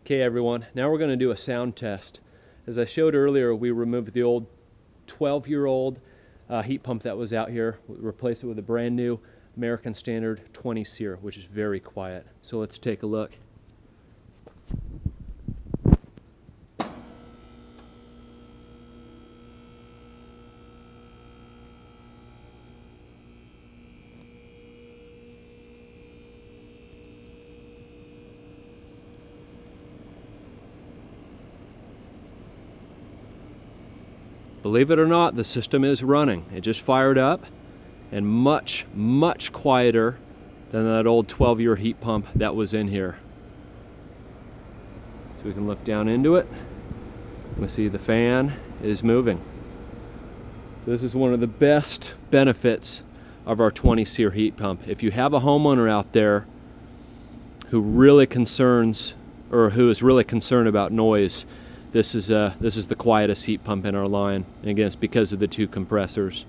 Okay everyone, now we're going to do a sound test. As I showed earlier, we removed the old 12-year-old heat pump that was out here, replaced it with a brand new American Standard 20 Seer, which is very quiet. So let's take a look. Believe it or not, the system is running. It just fired up, and much quieter than that old 12-year heat pump that was in here. So we can look down into it. We see the fan is moving. This is one of the best benefits of our 20 Seer heat pump. If you have a homeowner out there who is really concerned about noise, this is the quietest heat pump in our line. And again, it's because of the two compressors.